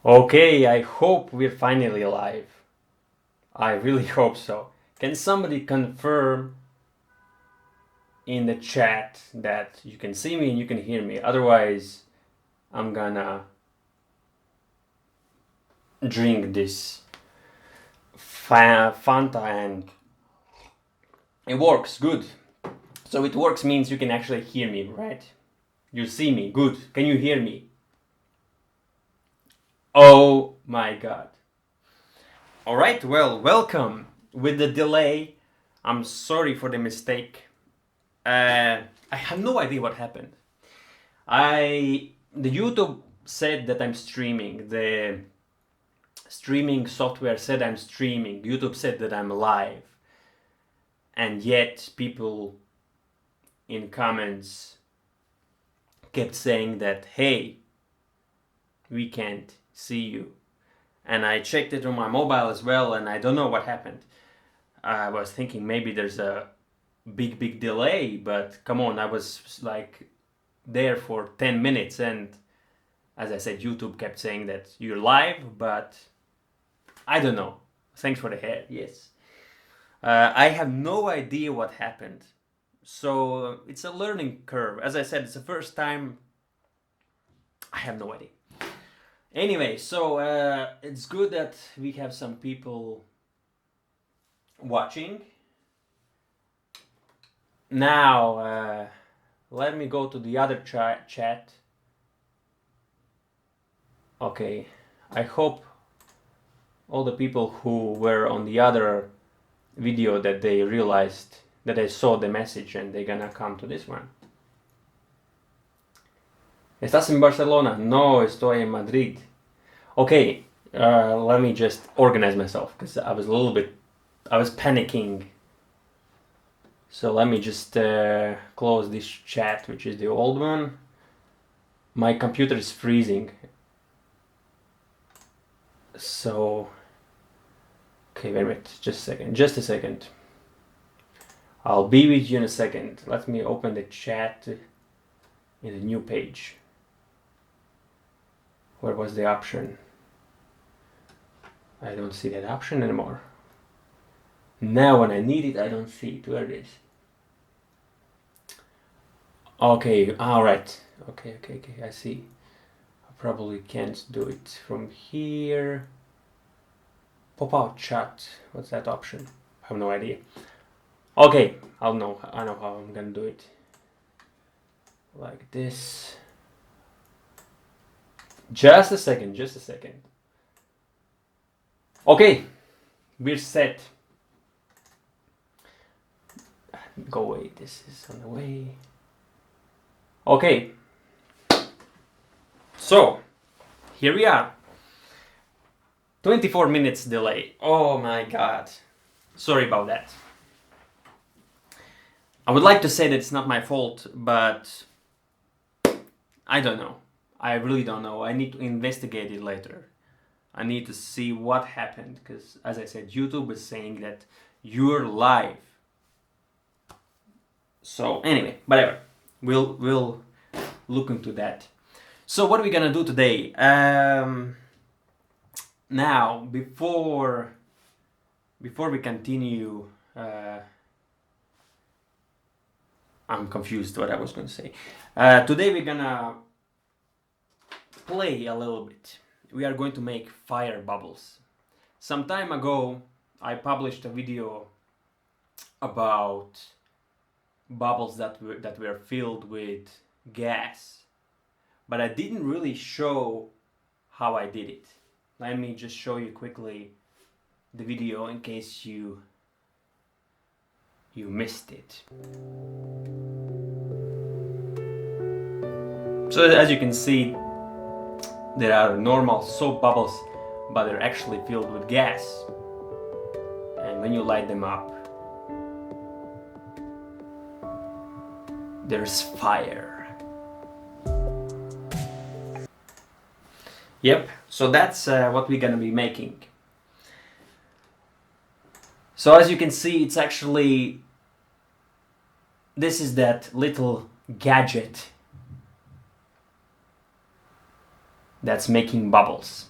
Okay, I hope we're finally live. I really hope so. Can somebody confirm in the chat that you can see me and you can hear me? Otherwise, I'm gonna drink this Fanta and it works good. So it works means you can actually hear me, right? You see me, good. Can you hear me? Oh my god. Alright, well, welcome. With the delay, I'm sorry for the mistake. I have no idea what happened. The YouTube said that I'm streaming. The streaming software said I'm streaming. YouTube said that I'm live. And yet people in comments kept saying that, hey, we can't see you. And I checked it on my mobile as well, and I don't know what happened. I was thinking maybe there's a big delay, but come on, I was like there for 10 minutes, and as I said, YouTube kept saying that you're live, but I don't know. Thanks for the head, yes. I have no idea what happened. So it's a learning curve. As I said, it's the first time. I have no idea. Anyway, so it's good that we have some people watching. Now, let me go to the other chat. Okay, I hope all the people who were on the other video that they realized that I saw the message and they're gonna come to this one. ¿Estás en Barcelona? No, estoy en Madrid. Okay, let me just organize myself because I was panicking. So let me just close this chat, which is the old one. My computer is freezing. So, okay, wait a minute, just a second. I'll be with you in a second. Let me open the chat in a new page. Where was the option? I don't see that option anymore. Now when I need it, I don't see it. Where it is? Okay, alright. Okay, I see. I probably can't do it from here. Pop out chat. What's that option? I have no idea. Okay, I know how I'm gonna do it. Like this. Just a second. Okay, we're set. Go away, this is on the way. Okay, so here we are. 24 minutes delay. Oh my god. Sorry about that. I would like to say that it's not my fault, but I don't know. I really don't know. I need to investigate it later. I need to see what happened because, as I said, YouTube is saying that you're live. So anyway, whatever. We'll look into that. So what are we gonna do today? Now, before we continue, I'm confused what I was gonna say. Today we're gonna play a little bit. We are going to make fire bubbles. Some time ago, I published a video about bubbles that were filled with gas, but I didn't really show how I did it. Let me just show you quickly the video in case you missed it. So as you can see, there are normal soap bubbles, but they're actually filled with gas. And when you light them up, there's fire. Yep, so that's what we're gonna be making. So as you can see, it's actually, this is that little gadget that's making bubbles.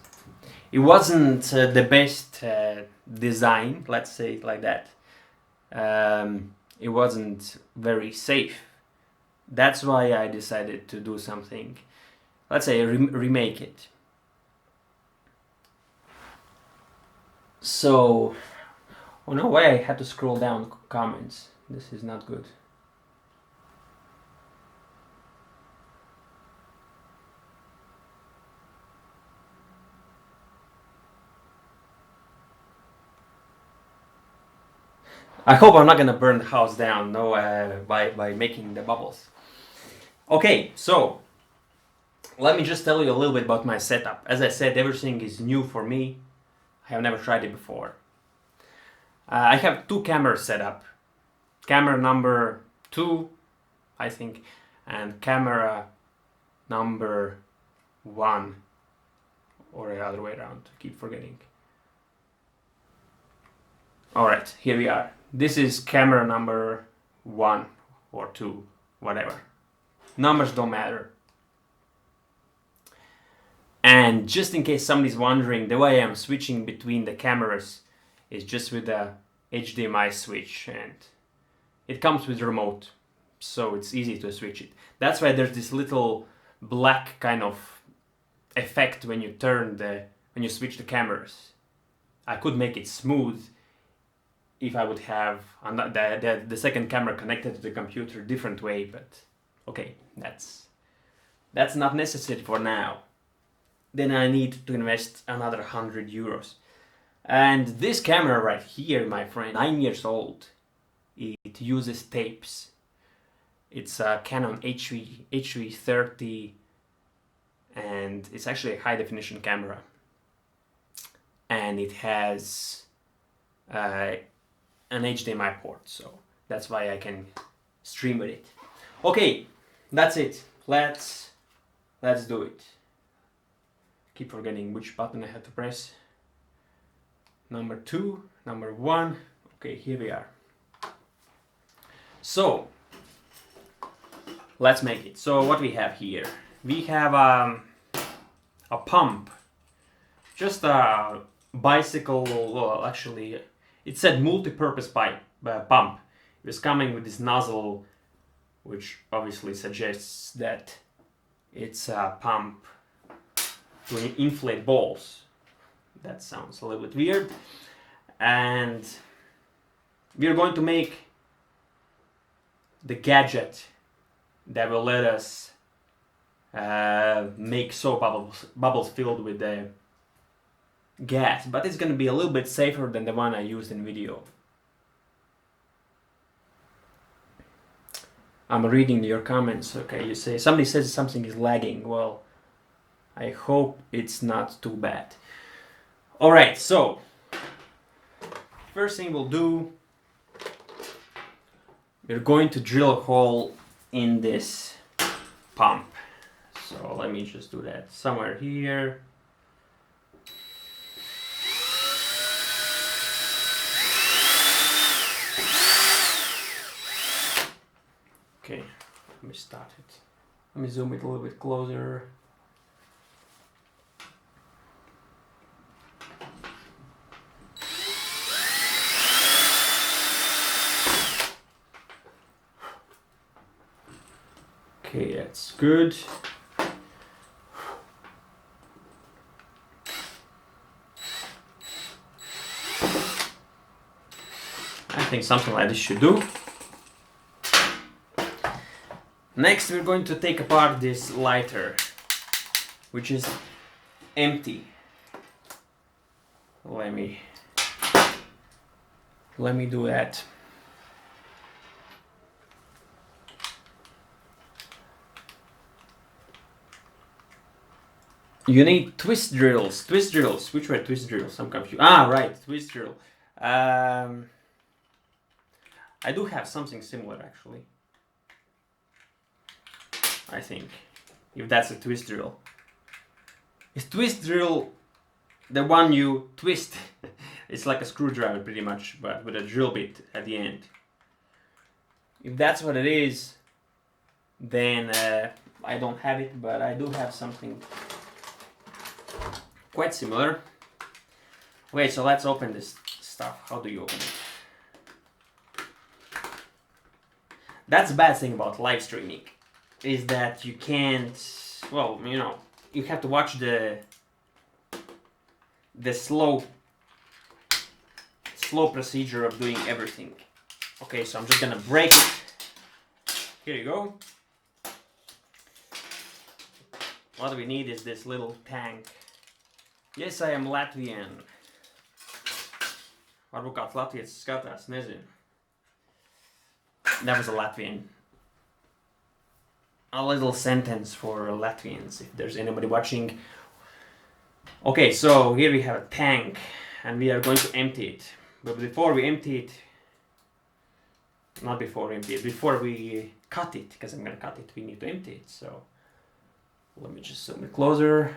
it wasn't the best design, let's say it like that. It wasn't very safe. That's why I decided to do something, let's say remake it. So, oh no, why I had to scroll down comments. This is not good. I hope I'm not gonna burn the house down, no, by making the bubbles. Okay, so let me just tell you a little bit about my setup. As I said, everything is new for me. I have never tried it before. I have two cameras set up. Camera number 2, I think, and camera number 1, or the other way around. Keep forgetting. Alright, here we are. This is camera number 1 or 2, whatever. Numbers don't matter. And just in case somebody's wondering, the way I'm switching between the cameras is just with the HDMI switch, and it comes with remote, so it's easy to switch it. That's why there's this little black kind of effect when you switch the cameras. I could make it smooth if I would have the second camera connected to the computer different way, but okay, that's not necessary for now. Then I need to invest another 100 euros. And this camera right here, my friend, 9 years old, it uses tapes. It's a Canon HV30, and it's actually a high definition camera. And it has an HDMI port, so that's why I can stream with it. Okay, that's it. Let's do it. Keep forgetting which button I had to press. Number 2, number 1. Okay, here we are. So let's make it. So what we have here? We have a pump, just a bicycle. Well, actually, it said multi-purpose pump. It was coming with this nozzle, which obviously suggests that it's a pump to inflate balls. That sounds a little bit weird. And we're going to make the gadget that will let us make soap bubbles filled with the gas, but it's going to be a little bit safer than the one I used in video. I'm reading your comments. Okay, you say somebody says something is lagging. Well, I hope it's not too bad. All right, so first thing we'll do, we're going to drill a hole in this pump. So let me just do that somewhere here. Okay, let me start it. Let me zoom it a little bit closer. Okay, that's good. I think something like this should do. Next, we're going to take apart this lighter, which is empty. Let me do that. You need twist drills. Twist drills. Which were twist drills? I'm confused. Ah, right, twist drill. I do have something similar actually. I think, if that's a twist drill. Is twist drill the one you twist? It's like a screwdriver pretty much, but with a drill bit at the end. If that's what it is, then I don't have it, but I do have something quite similar. Wait, so let's open this stuff. How do you open it? That's the bad thing about live streaming, is that you can't, well, you know, you have to watch the slow procedure of doing everything. Okay, so I'm just gonna break it. Here you go. What we need is this little tank. Yes, I am Latvian. Varbūt kāds Latvijas skatās, nezinu. That was a Latvian. A little sentence for Latvians, if there's anybody watching. Okay, so here we have a tank, and we are going to empty it. But before we empty it, not before we empty it, before we cut it, because I'm gonna cut it, we need to empty it. So let me just zoom it closer.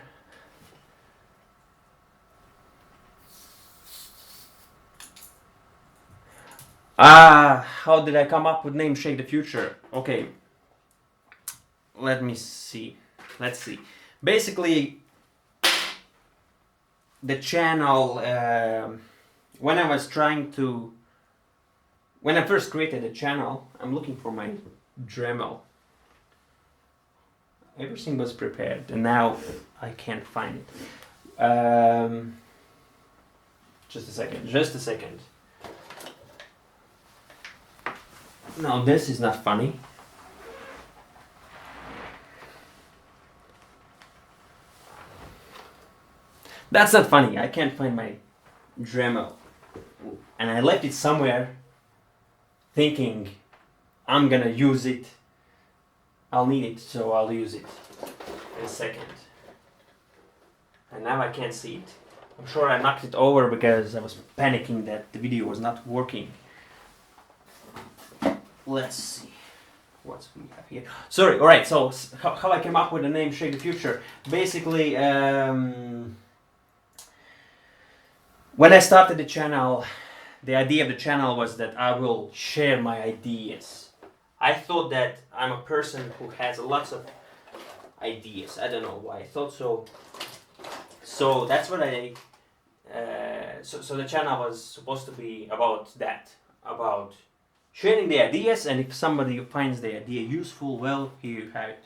How did I come up with name Shake the Future? Okay, let me see. Let's see. Basically, the channel, when I first created the channel, I'm looking for my Dremel. Everything was prepared, and now I can't find it. Just a second. No, this is not funny. That's not funny. I can't find my Dremel. And I left it somewhere thinking I'm gonna use it. I'll need it, so I'll use it in a second. And now I can't see it. I'm sure I knocked it over because I was panicking that the video was not working. Let's see what we have here. Sorry, alright, so how I came up with the name Shake the Future. Basically, when I started the channel, the idea of the channel was that I will share my ideas. I thought that I'm a person who has lots of ideas. I don't know why I thought so. So that's what so the channel was supposed to be about that, about sharing the ideas, and if somebody finds the idea useful, well, here you have it.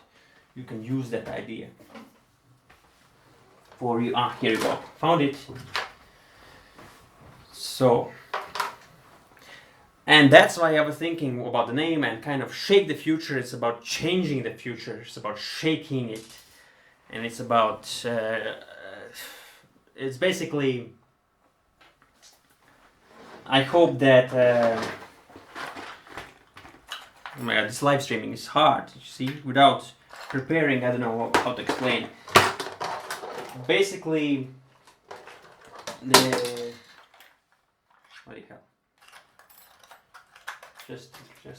You can use that idea for you. Here you go. Found it. So, and that's why I was thinking about the name, and kind of Shake the Future. It's about changing the future. It's about shaking it, and it's about it's basically, I hope that oh my god, this live streaming is hard, you see, without preparing. I don't know how to explain. Basically, what do you have? Just a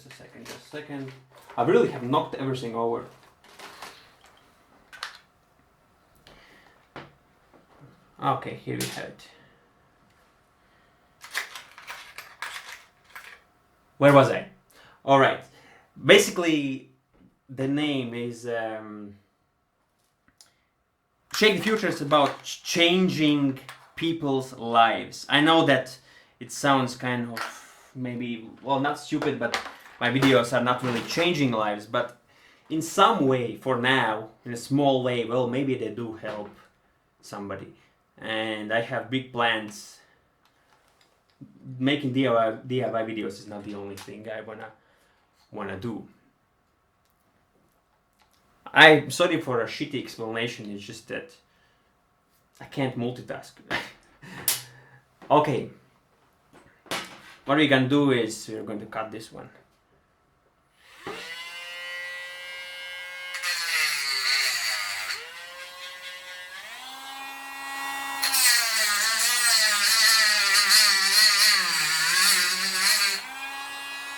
second. I really have knocked everything over. Okay, here we have it. Where was I? All right. Basically, the name is Shake the Future. Is about changing people's lives. I know that it sounds kind of maybe, well, not stupid, but my videos are not really changing lives, but in some way, for now, in a small way, well, maybe they do help somebody. And I have big plans. Making DIY videos is not the only thing I wanna do. I'm sorry for a shitty explanation. It's just that I can't multitask. Okay. What we're gonna do is we're going to cut this one.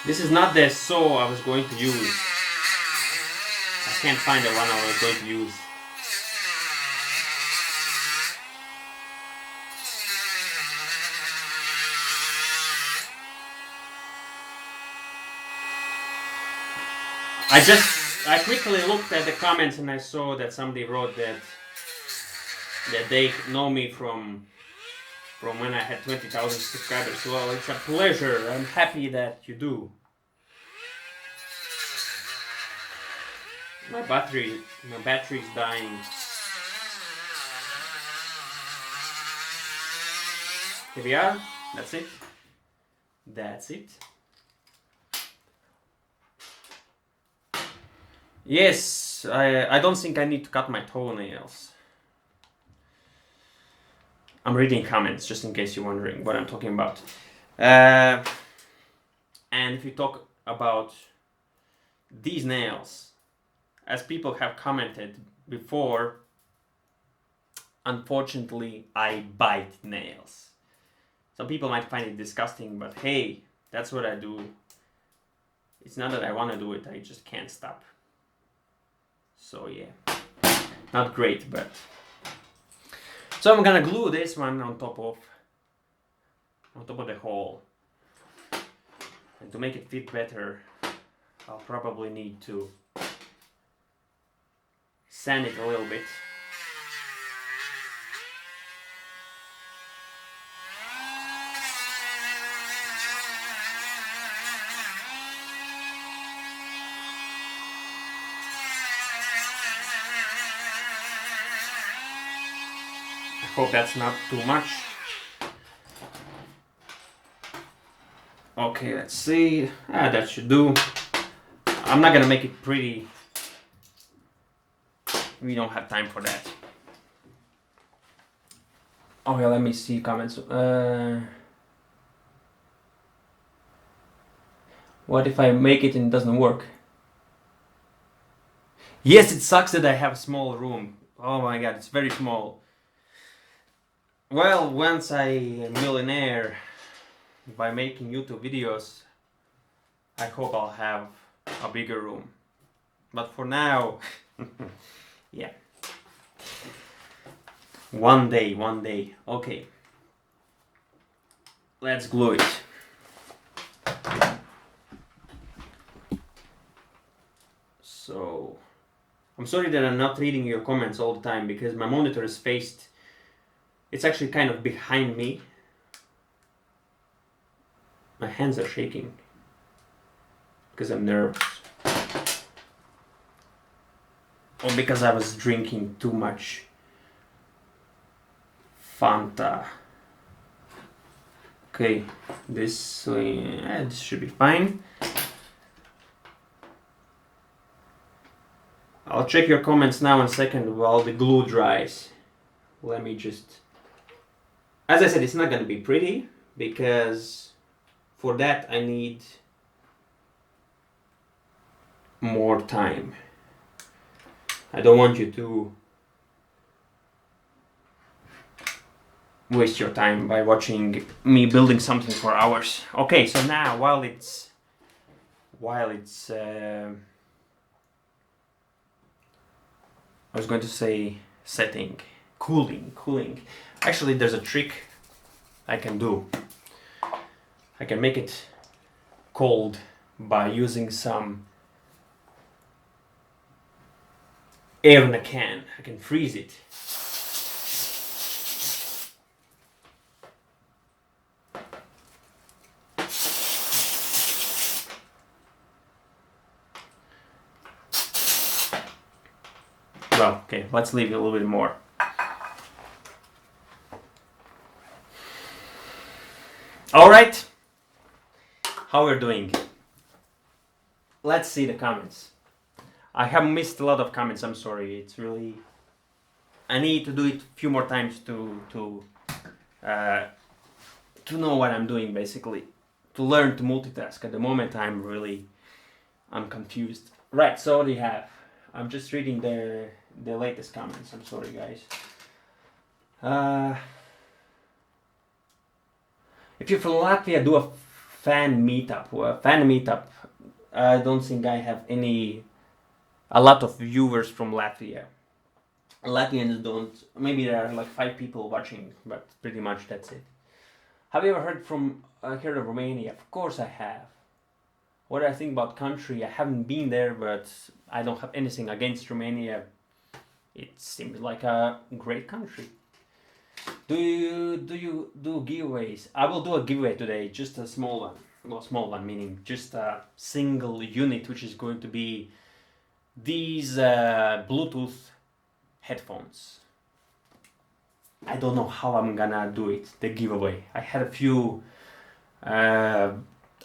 This is not the saw I was going to use. I can't find the one I was going to use. I quickly looked at the comments and I saw that somebody wrote that they know me from from when I had 20,000 subscribers. Well, it's a pleasure. I'm happy that you do. My battery is dying. Here we are. That's it. That's it. Yes, I don't think I need to cut my toenails. I'm reading comments just in case you're wondering what I'm talking about. And if you talk about these nails, as people have commented before, unfortunately, I bite nails. Some people might find it disgusting, but hey, that's what I do. It's not that I want to do it, I just can't stop. So yeah, not great, but... So I'm gonna glue this one on top of the hole. And to make it fit better, I'll probably need to sand it a little bit. I hope that's not too much. Okay, let's see. That should do. I'm not gonna make it pretty. We don't have time for that. Okay, let me see comments. What if I make it and it doesn't work? Yes, it sucks that I have a small room. Oh my god, it's very small. Well, once I'm a millionaire by making YouTube videos, I hope I'll have a bigger room. But for now, yeah. One day. Okay. Let's glue it. So, I'm sorry that I'm not reading your comments all the time because my monitor is faced. It's actually kind of behind me. My hands are shaking because I'm nervous. Or because I was drinking too much Fanta. Okay, this should be fine. I'll check your comments now in a second while the glue dries. Let me just... As I said, it's not going to be pretty because for that I need more time. I don't want you to waste your time by watching me building something for hours. Okay, so now while it's I was going to say setting, cooling. Actually, there's a trick I can do. I can make it cold by using some air in a can. I can freeze it. Well, okay, let's leave it a little bit more. All right, how we're doing? Let's see the comments. I have missed a lot of comments. I'm sorry. It's really. I need to do it a few more times to know what I'm doing, basically, to learn to multitask. At the moment, I'm confused. Right. So what do you have? I'm just reading the latest comments. I'm sorry, guys. If you're from Latvia, do a fan meetup. I don't think I have a lot of viewers from Latvia. Latvians don't. Maybe there are like 5 people watching, but pretty much that's it. Have you ever heard of Romania? Of course I have. What I think about country, I haven't been there, but I don't have anything against Romania. It seems like a great country. Do you do giveaways? I will do a giveaway today, just a small one. Well, small one meaning just a single unit, which is going to be these Bluetooth headphones. I don't know how I'm gonna do it, the giveaway. I had a few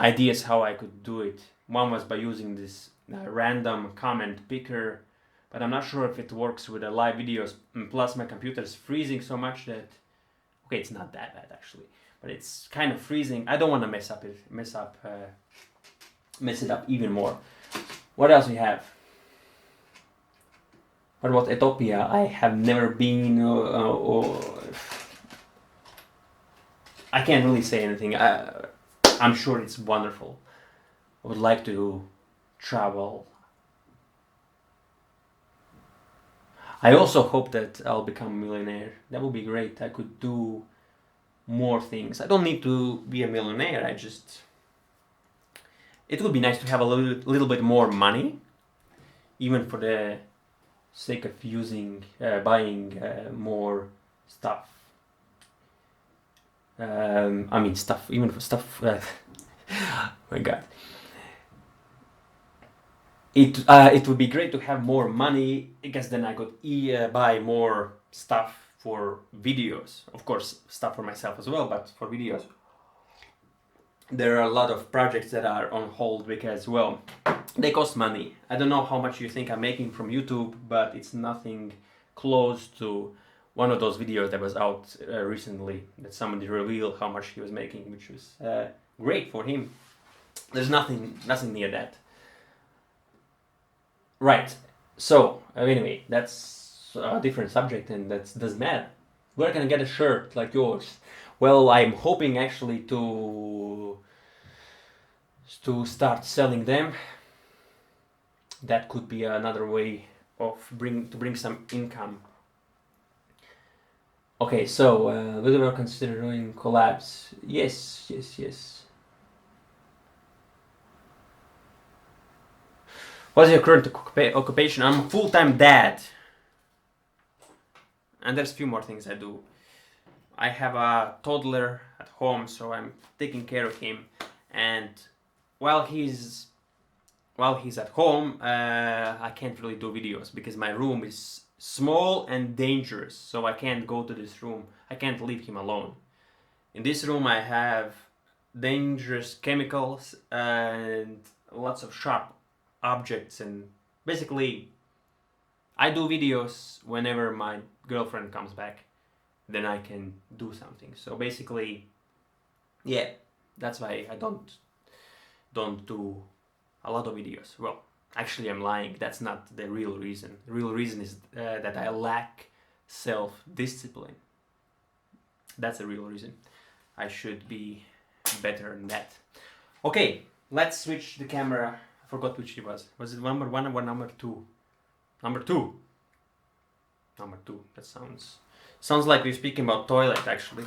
ideas how I could do it. One was by using this random comment picker, but I'm not sure if it works with the live videos. And plus, my computer is freezing so much that, okay, it's not that bad actually, but it's kind of freezing. I don't want to mess it up even more. What else we have? What about Ethiopia? I have never been, I can't really say anything. I'm sure it's wonderful. I would like to travel. I also hope that I'll become a millionaire. That would be great. I could do more things. I don't need to be a millionaire. It would be nice to have a little bit more money, even for the sake of buying more stuff. I mean stuff, even for stuff. Oh my God. It would be great to have more money, because then I could buy more stuff for videos. Of course, stuff for myself as well, but for videos. There are a lot of projects that are on hold because, well, they cost money. I don't know how much you think I'm making from YouTube, but it's nothing close to one of those videos that was out recently, that somebody revealed how much he was making, which was great for him. There's nothing near that. Right. So anyway, that's a different subject, and that doesn't matter. Where can I get a shirt like yours? Well, I'm hoping actually to start selling them. That could be another way of bring some income. Okay, so whether we consider doing collabs? Yes. What's your current occupation? I'm a full-time dad. And there's a few more things I do. I have a toddler at home, so I'm taking care of him. And while he's at home, I can't really do videos because my room is small and dangerous. So I can't go to this room. I can't leave him alone. In this room I have dangerous chemicals and lots of sharp objects, and basically I do videos whenever my girlfriend comes back, then I can do something. So basically, yeah, that's why I don't do a lot of videos. Well, actually I'm lying, that's not the real reason. The real reason is that I lack self-discipline. That's the real reason. I should be better than that. Okay, let's switch the camera. I forgot which it was. Was it number 1 or number 2? Number 2. Number 2. That sounds like we're speaking about toilet actually.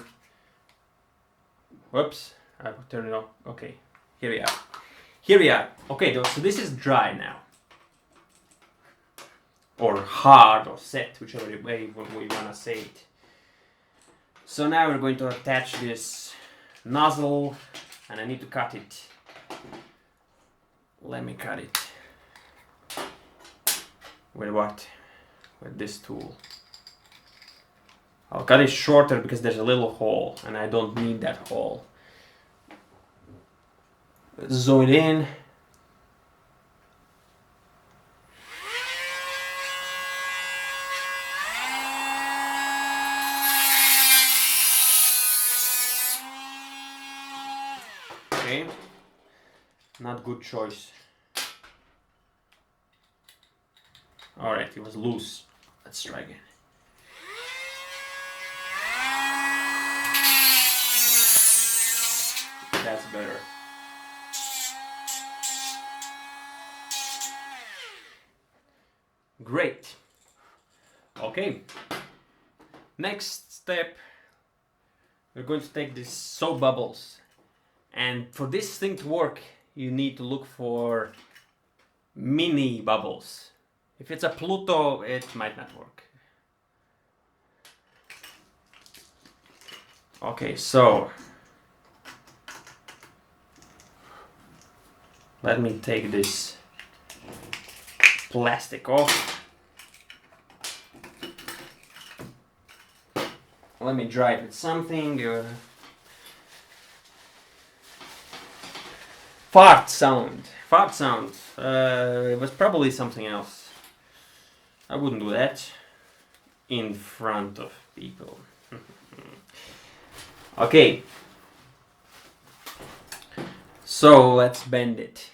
Whoops, I will turn it off. Okay, here we are. Okay, so this is dry now. Or hard or set, whichever way we wanna say it. So now we're going to attach this nozzle, and I need to cut it. Let me cut it. With what? With this tool. I'll cut it shorter because there's a little hole and I don't need that hole. Let's zoom it in. Okay, not good choice. Alright, it was loose. Let's try again. That's better. Great. Okay. Next step, we're going to take these soap bubbles. And for this thing to work, you need to look for mini bubbles. If it's a Pluto, it might not work. Okay, so let me take this plastic off. Let me dry it with something. Fart sound. Fart sound. It was probably something else. I wouldn't do that in front of people. Okay. So let's bend it.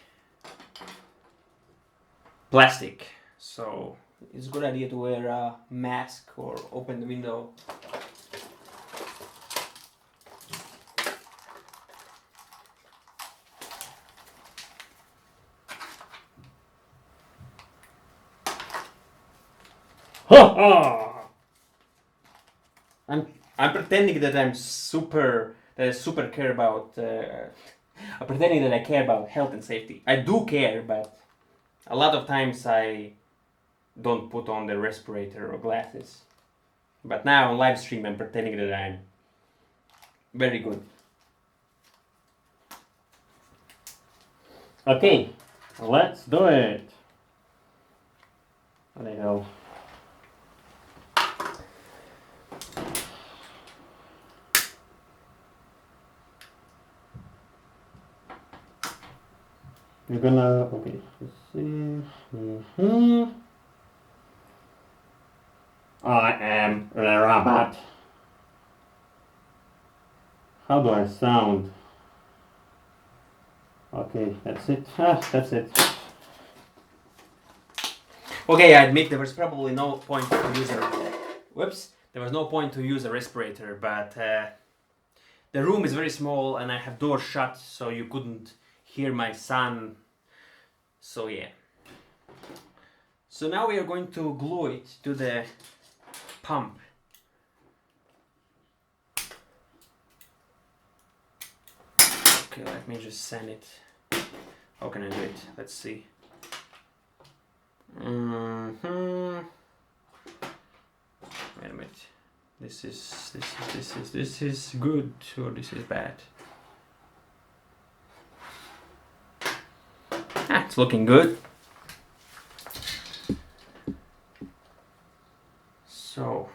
Plastic. So it's a good idea to wear a mask or open the window. I'm pretending that I super care about. I'm pretending that I care about health and safety. I do care, but a lot of times I don't put on the respirator or glasses. But now on live stream, I'm pretending that I'm very good. Okay, let's do it. What the hell? You're gonna, okay, let's see. I am a robot. How do I sound? Okay, that's it. That's it. Okay, I admit there was probably no point to use a... Whoops. There was no point to use a respirator, but the room is very small and I have doors shut, so you couldn't hear my son. So yeah. So now we are going to glue it to the pump. Okay, let me just sand it. How can I do it? Let's see. Wait a minute. This is good or this is bad. It's looking good. So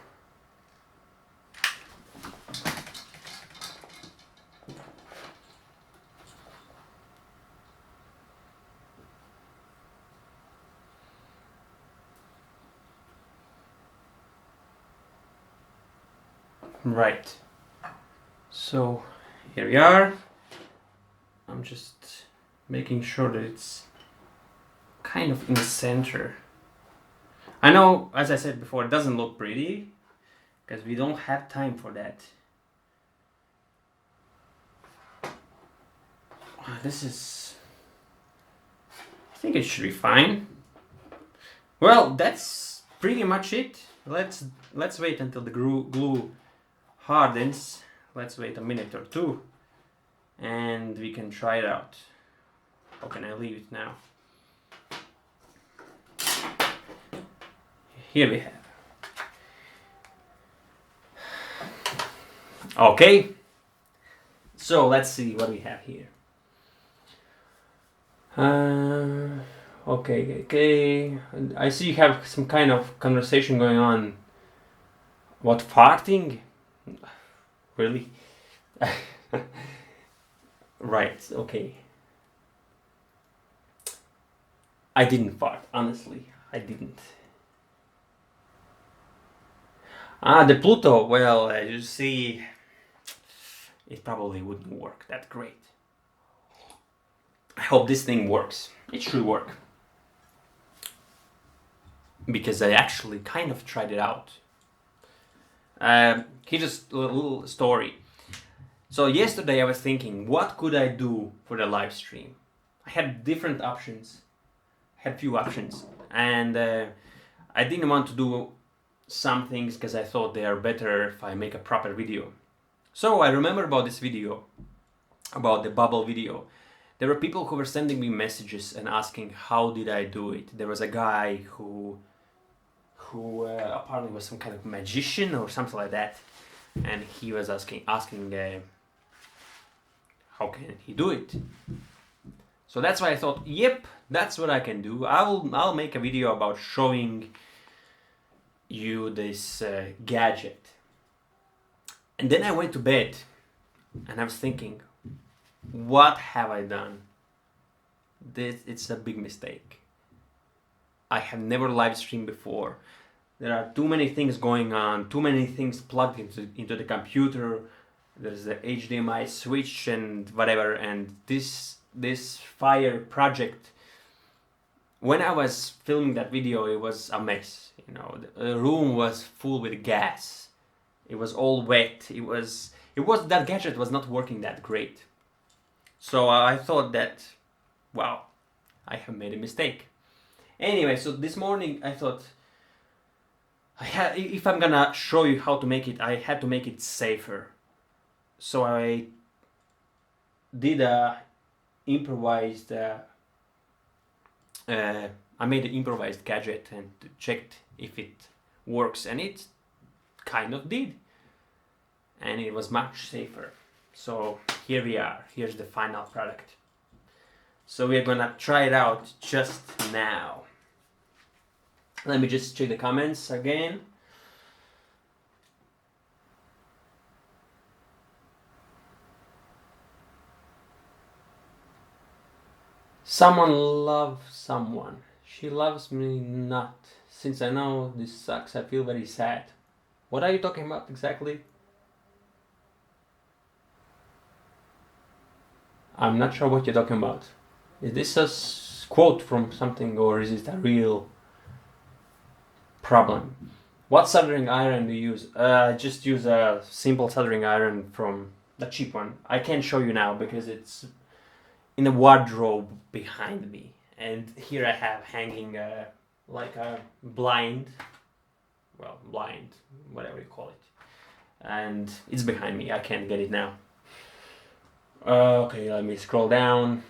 right. So here we are. I'm just making sure that it's kind of in the center. I know, as I said before, it doesn't look pretty because we don't have time for that. This is... I think it should be fine. Well, that's pretty much it. Let's wait until the glue hardens. Let's wait a minute or two and we can try it out. How can I leave it now? Here we have. Okay. So let's see what we have here. Okay. I see you have some kind of conversation going on. What, farting? Really? Right, okay. I didn't fart, honestly. I didn't. The Pluto, well, you see, it probably wouldn't work that great. I hope this thing works. It should work. Because I actually kind of tried it out. Here's just a little story. So yesterday I was thinking, what could I do for the live stream? I had different options. I had few options. And I didn't want to do some things because I thought they are better if I make a proper video. So I remember about this video, about the bubble video. There were people who were sending me messages and asking how did I do it. There was a guy who apparently was some kind of magician or something like that. and he was asking how can he do it. So that's why I thought, yep, that's what I can do. I'll make a video about showing you this gadget. And then I went to bed and I was thinking, what have I done? It's a big mistake. I have never live streamed before. There are too many things going on, too many things plugged into the computer. There's the HDMI switch and whatever, and this fire project, when I was filming that video, it was a mess. You know, the room was full with gas. It was all wet. It was that gadget was not working that great. So I thought that, wow, I have made a mistake. Anyway, so this morning I thought, if I'm gonna show you how to make it, I had to make it safer. So I did a improvised. I made an improvised gadget and checked if it works, and it kind of did, and it was much safer. So here we are. Here's the final product. So we're gonna try it out just now. Let me just check the comments again. Someone loves someone. She loves me not. Since I know this sucks, I feel very sad. What are you talking about exactly? I'm not sure what you're talking about. Is this a quote from something, or is it a real problem? What soldering iron do you use? Just use a simple soldering iron from the cheap one. I can't show you now because it's in the wardrobe behind me, and here I have hanging like a blind, whatever you call it, and it's behind me. I can't get it now. Okay, let me scroll down.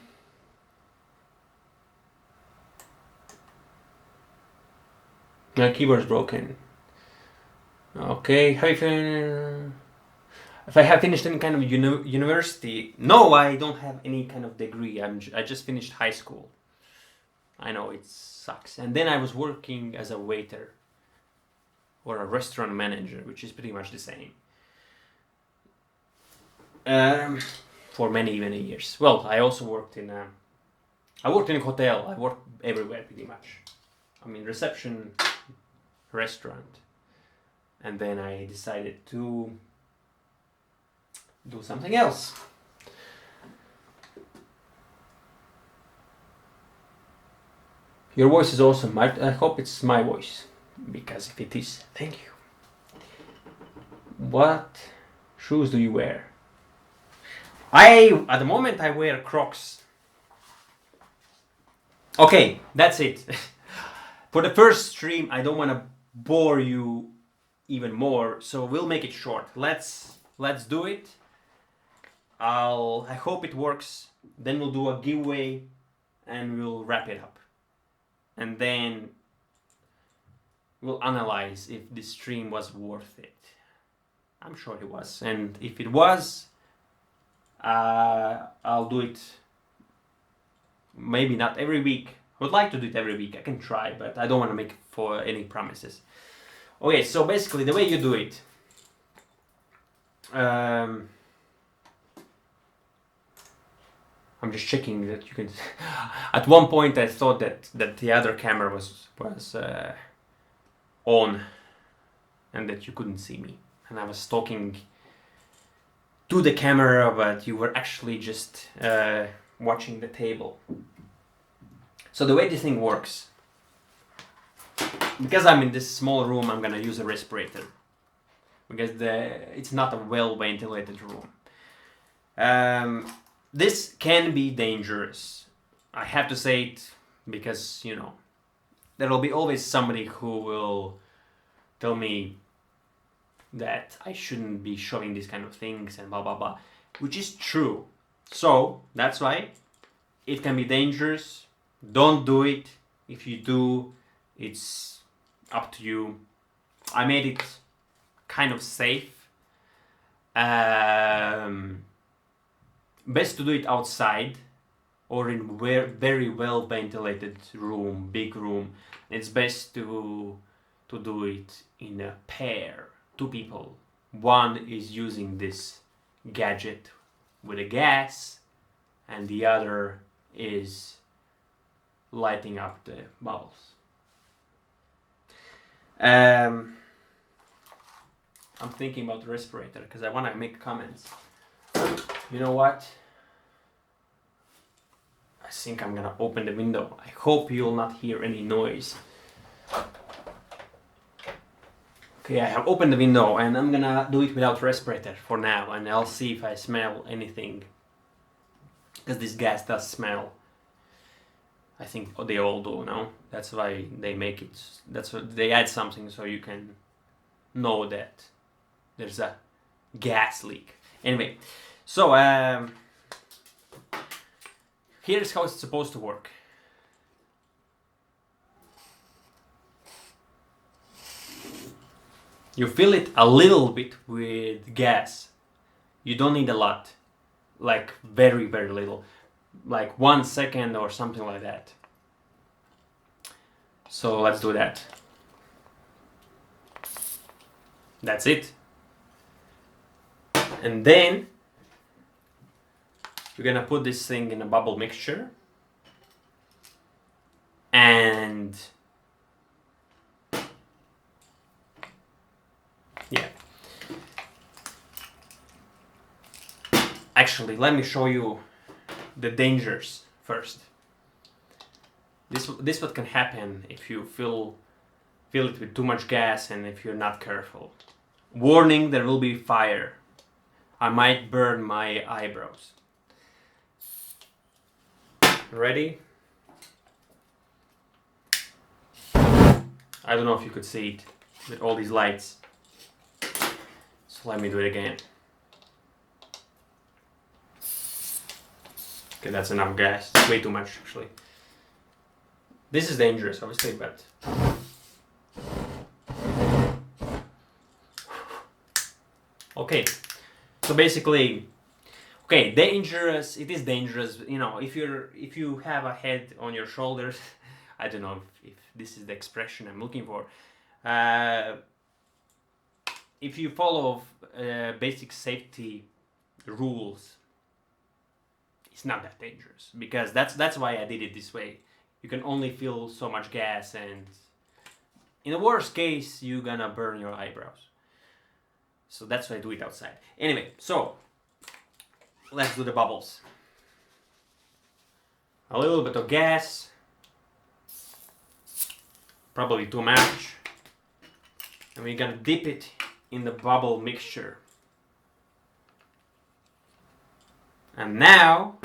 My keyboard's broken. Okay, if I have finished any kind of university? No, I don't have any kind of degree. I just finished high school. I know it sucks. And then I was working as a waiter or a restaurant manager, which is pretty much the same. For many years. Well, I also worked in a hotel. I worked everywhere pretty much. I mean, reception, restaurant, and then I decided to do something else. Your voice is awesome. I hope it's my voice, because if it is, thank you. What shoes do you wear? At the moment I wear Crocs. Okay, that's it. For the first stream, I don't want to bore you even more, so we'll make it short. Let's do it. I hope it works. Then we'll do a giveaway and we'll wrap it up. And then we'll analyze if this stream was worth it. I'm sure it was. And if it was, I'll do it maybe not every week. I would like to do it every week. I can try, but I don't want to make for any promises. Okay, so basically the way you do it. I'm just checking that you can. At one point, I thought that the other camera was on, and that you couldn't see me, and I was talking to the camera, but you were actually just watching the table. So the way this thing works, because I'm in this small room, I'm gonna use a respirator, because it's not a well-ventilated room. This can be dangerous. I have to say it because, you know, there will be always somebody who will tell me that I shouldn't be showing these kind of things and blah blah blah, which is true. So that's why it can be dangerous. Don't do it. If you do, it's up to you. I made it kind of safe. Best to do it outside or in very well ventilated room, big room. It's best to do it in a pair, 2 people. One is using this gadget with a gas, and the other is lighting up the bubbles. I'm thinking about the respirator because I want to make comments. You know what? I think I'm gonna open the window. I hope you'll not hear any noise. Okay, I have opened the window and I'm gonna do it without respirator for now, and I'll see if I smell anything. Because this gas does smell. I think they all do, no? That's why they make it. That's what they add something so you can know that there's a gas leak. Anyway, so here's how it's supposed to work. You fill it a little bit with gas. You don't need a lot, like very little, like 1 second or something like that. So let's do that. That's it. And then you're gonna put this thing in a bubble mixture, and yeah. Actually, let me show you the dangers first. This what can happen if you fill it with too much gas and if you're not careful. Warning, there will be fire. I might burn my eyebrows. Ready? I don't know if you could see it with all these lights. So let me do it again. Okay, that's enough gas. It's way too much, actually. This is dangerous, obviously, but... Okay, so basically... Okay, dangerous, it is dangerous, you know, if you have a head on your shoulders, I don't know if this is the expression I'm looking for. If you follow basic safety rules, it's not that dangerous, because that's why I did it this way. You can only fill so much gas, and in the worst case, you're gonna burn your eyebrows. So that's why I do it outside. Anyway, so let's do the bubbles. A little bit of gas, probably too much, and we're gonna dip it in the bubble mixture. And now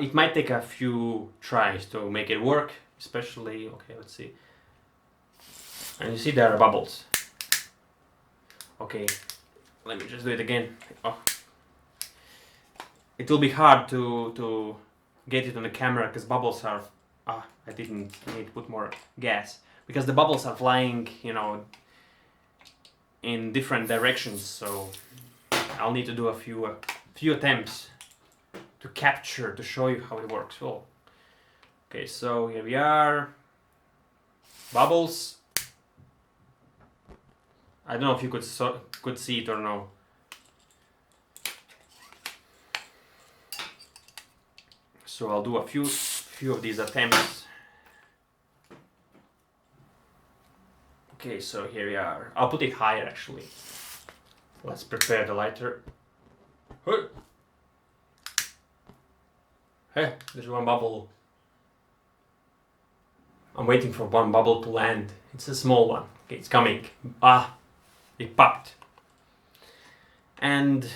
it might take a few tries to make it work, especially, okay, let's see. And you see there are bubbles. Okay, let me just do it again. Oh. It will be hard to get it on the camera because bubbles are... I didn't need to put more gas. Because the bubbles are flying, you know, in different directions, so I'll need to do a few attempts to show you how it works. Oh. Okay, so here we are. Bubbles. I don't know if you could see it or no. So I'll do a few of these attempts. Okay, so here we are. I'll put it higher actually. Let's prepare the lighter. Hey, there's one bubble. I'm waiting for one bubble to land. It's a small one. Okay, it's coming. It popped. And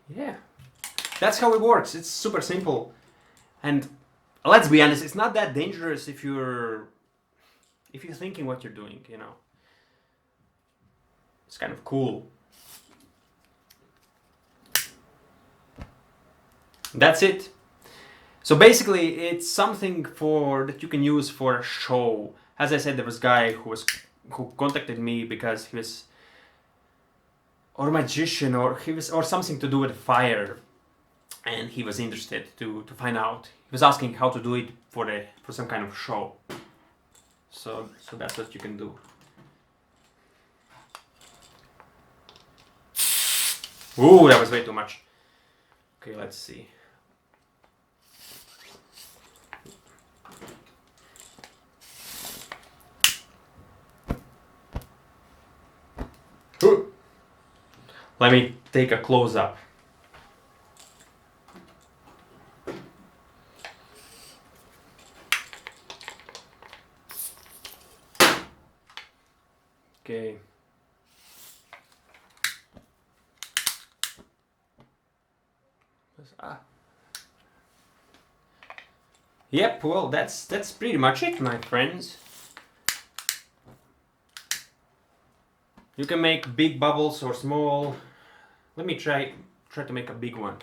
yeah, that's how it works. It's super simple. And let's be honest, it's not that dangerous if you're thinking what you're doing, you know. It's kind of cool. That's it. So basically, it's something that you can use for a show. As I said, there was a guy who contacted me because or magician, or he was, or something to do with fire, and he was interested to find out. He was asking how to do it for some kind of show. So that's what you can do. Ooh, that was way too much. Okay, let's see. Ooh. Let me take a close up. Okay. Yep, well, that's pretty much it, my friends. You can make big bubbles or small. Let me try to make a big one.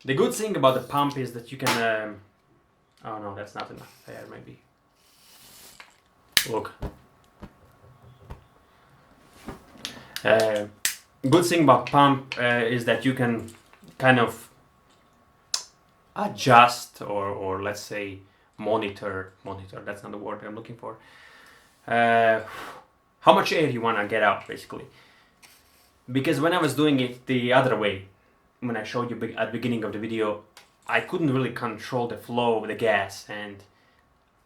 The good thing about the pump is that you can... oh no, that's not enough there, maybe. Look. Good thing about pump is that you can kind of adjust or let's say monitor, that's not the word I'm looking for, how much air you want to get out, basically. Because when I was doing it the other way, when I showed you at the beginning of the video, I couldn't really control the flow of the gas, and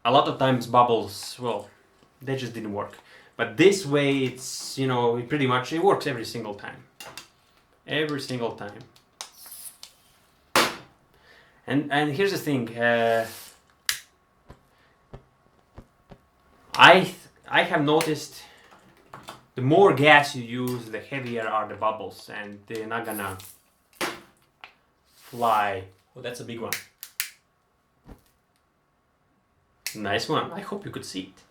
a lot of times bubbles, well, they just didn't work. But this way, it's, you know, it works every single time. Every single time. And here's the thing, I have noticed the more gas you use, the heavier are the bubbles, and they're not gonna fly. Oh, that's a big one. Nice one. I hope you could see it.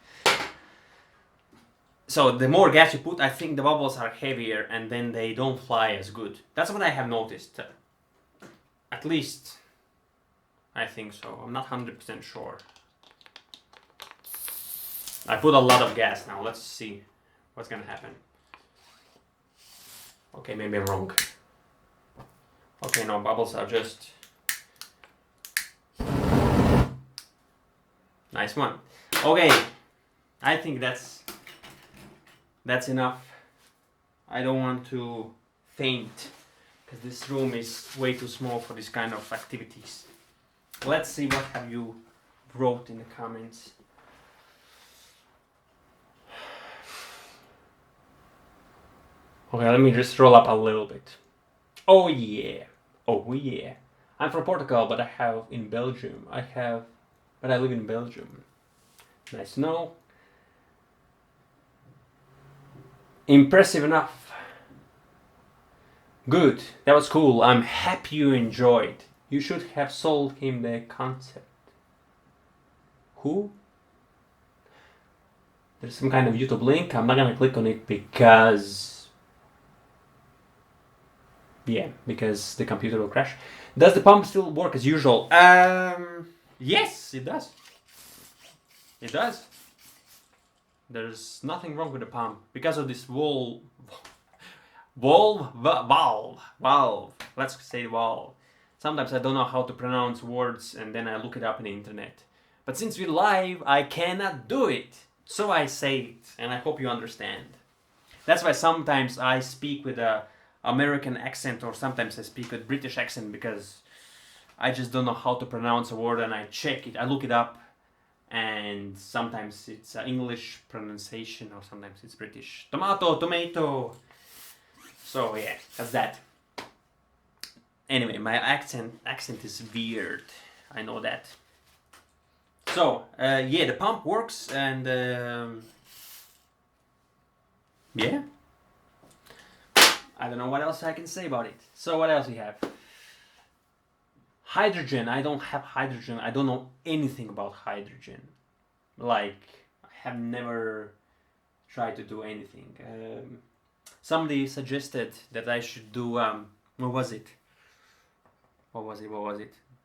So the more gas you put, I think the bubbles are heavier, and then they don't fly as good. That's what I have noticed. At least I think so. I'm not 100% sure. I put a lot of gas now. Let's see what's gonna happen. Okay, maybe I'm wrong. Okay, no, bubbles are just... Nice one. Okay, I think that's enough. I don't want to faint because this room is way too small for this kind of activities. Let's see what have you wrote in the comments. Okay, let me just roll up a little bit. Oh yeah. Oh yeah. I'm from Portugal, but I live in Belgium. Nice to know. Impressive enough. Good. That was cool. I'm happy you enjoyed. You should have sold him the concept. Who? There's some kind of YouTube link. I'm not gonna click on it because... yeah, because the computer will crash. Does the pump still work as usual? Yes, it does. It does. There's nothing wrong with the pump because of this valve. Let's say valve. Sometimes I don't know how to pronounce words, and then I look it up on the internet. But since we're live, I cannot do it. So I say it, and I hope you understand. That's why sometimes I speak with a American accent, or sometimes I speak with British accent, because I just don't know how to pronounce a word, and I check it, I look it up, and sometimes it's English pronunciation, or sometimes it's British. Tomato. So yeah, that's that. Anyway, my accent is weird. I know that. So yeah, the pump works, and yeah. I don't know what else I can say about it. So what else we have? Hydrogen. I don't have hydrogen. I don't know anything about hydrogen. Like, I have never tried to do anything. Somebody suggested that I should do, what was it?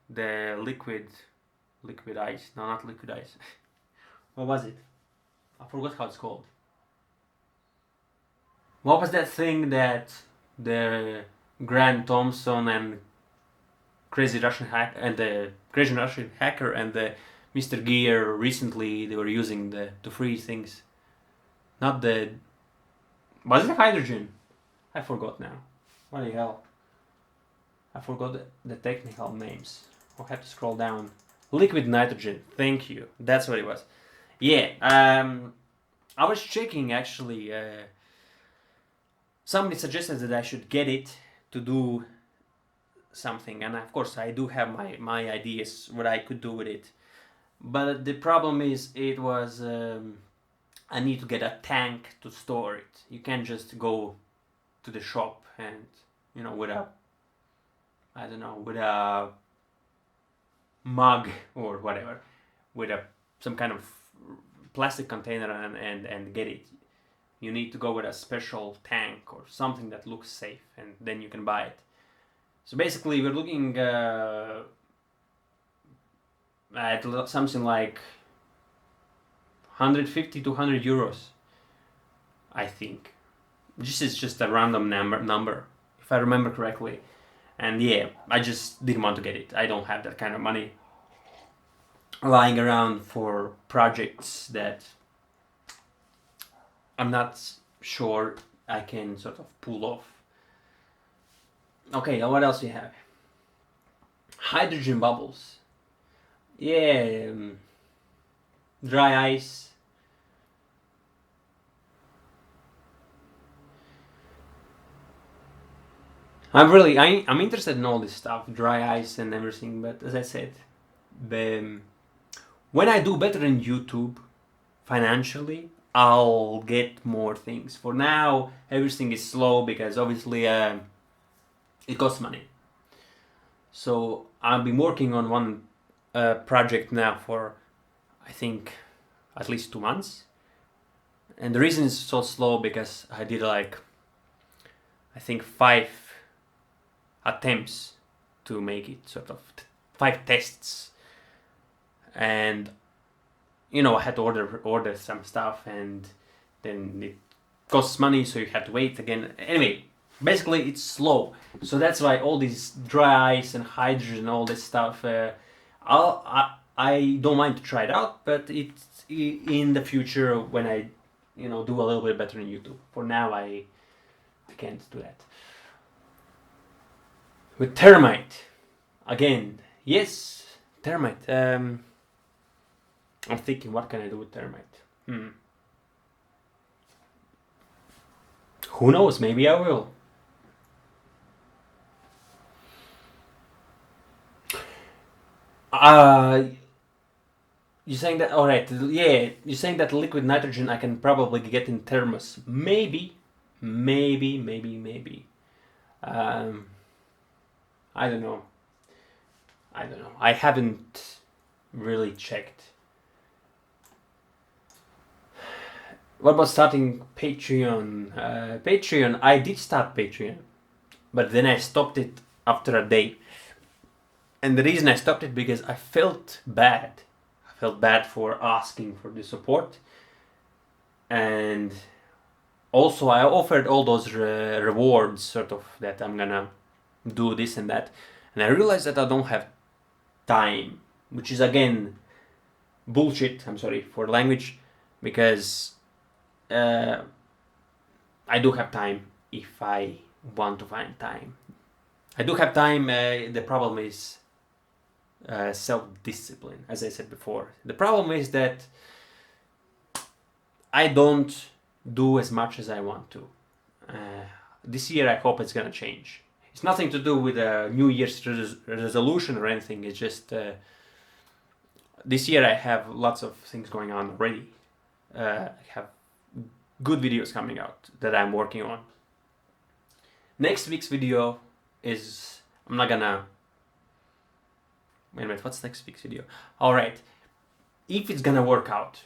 The liquid ice. No, not liquid ice. What was it? I forgot how it's called. What was that thing that the Grant Thompson and Crazy Russian Hack and the Crazy Russian Hacker and the Mr. Gear recently they were using to freeze things? Not the. Was it hydrogen? I forgot now. What the hell? I forgot the technical names. I'll have to scroll down. Liquid nitrogen. Thank you. That's what it was. Yeah. I was checking actually. Somebody suggested that I should get it to do something, and of course I do have my ideas what I could do with it. But the problem is it was I need to get a tank to store it. You can't just go to the shop and with a with a mug or whatever, with some kind of plastic container and get it. You need to go with a special tank or something that looks safe, and then you can buy it. So basically we're looking at something like 150 to 100 euros, I think. This is just a random number, if I remember correctly. And yeah, I just didn't want to get it. I don't have that kind of money lying around for projects that I'm not sure I can sort of pull off. Okay, what else we have? Hydrogen bubbles. Yeah, dry ice. I'm interested in all this stuff, dry ice and everything. But as I said, when I do better in YouTube financially, I'll get more things. For now, everything is slow because obviously it costs money. So I've been working on one project now for I think at least 2 months, and the reason it's so slow because I did like I think 5 attempts to make it, sort of 5 tests, and I had to order some stuff, and then it costs money, so you have to wait again. Anyway, basically it's slow, so that's why all these dry ice and hydrogen, all this stuff, I don't mind to try it out, but it's in the future when I do a little bit better in YouTube. For now I can't do that. With thermite again, yes, thermite. I'm thinking, what can I do with thermite? Who knows, maybe I will. You're saying that, alright, yeah, you're saying that liquid nitrogen I can probably get in thermos. Maybe. I don't know. I haven't really checked. What about starting Patreon? Patreon, I did start Patreon, but then I stopped it after a day. And the reason I stopped it because I felt bad. I felt bad for asking for the support. And also I offered all those rewards, sort of, that I'm gonna do this and that. And I realized that I don't have time, which is again bullshit. I'm sorry for language, because I do have time if I want to find time. I do have time. The problem is self-discipline, as I said before. The problem is that I don't do as much as I want to. This year I hope it's gonna change. It's nothing to do with a New Year's resolution or anything. It's just this year I have lots of things going on already. I have good videos coming out that I'm working on. Next week's video is, I'm not gonna, wait a minute, what's next week's video? Alright, if it's gonna work out,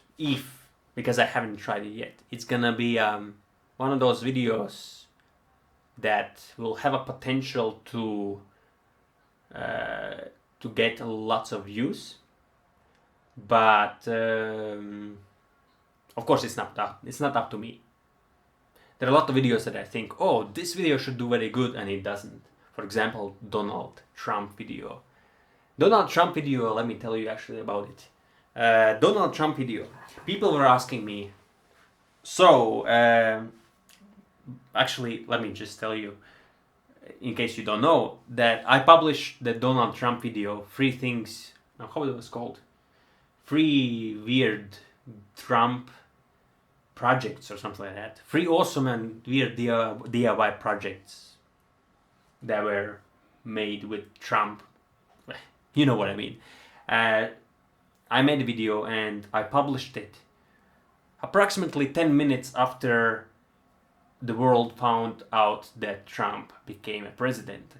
because I haven't tried it yet, it's gonna be one of those videos that will have a potential to get lots of views, but of course it's not up to me. There are a lot of videos that I think, oh, this video should do very good, and it doesn't. For example, Donald Trump video. Donald Trump video, let me tell you actually about it. Donald Trump video. People were asking me, so, actually, let me just tell you, in case you don't know, that I published the Donald Trump video, Free Things, now how it was called? Free Weird Trump Projects or something like that. Free Awesome and Weird DIY Projects that were made with Trump. You know what I mean. I made a video and I published it approximately 10 minutes after the world found out that Trump became a president.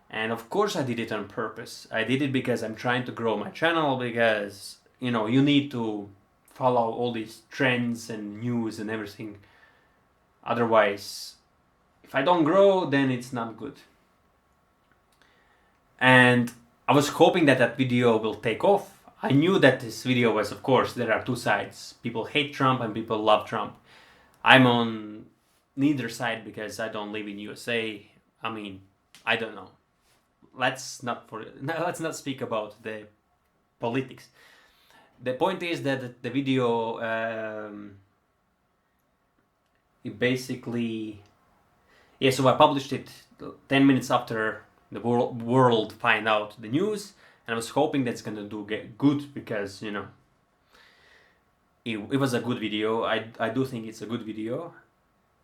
And of course I did it on purpose. I did it because I'm trying to grow my channel, because, you know, you need to follow all these trends and news and everything. Otherwise, if I don't grow, then it's not good. And I was hoping that that video will take off. I knew that this video was, of course, there are two sides. People hate Trump and people love Trump. I'm on neither side because I don't live in USA. I mean, I don't know. Let's not speak about the politics. The point is that the video, it basically, yeah. So I published it 10 minutes after the world find out the news, and I was hoping that's gonna get good because, you know, it was a good video. I do think it's a good video,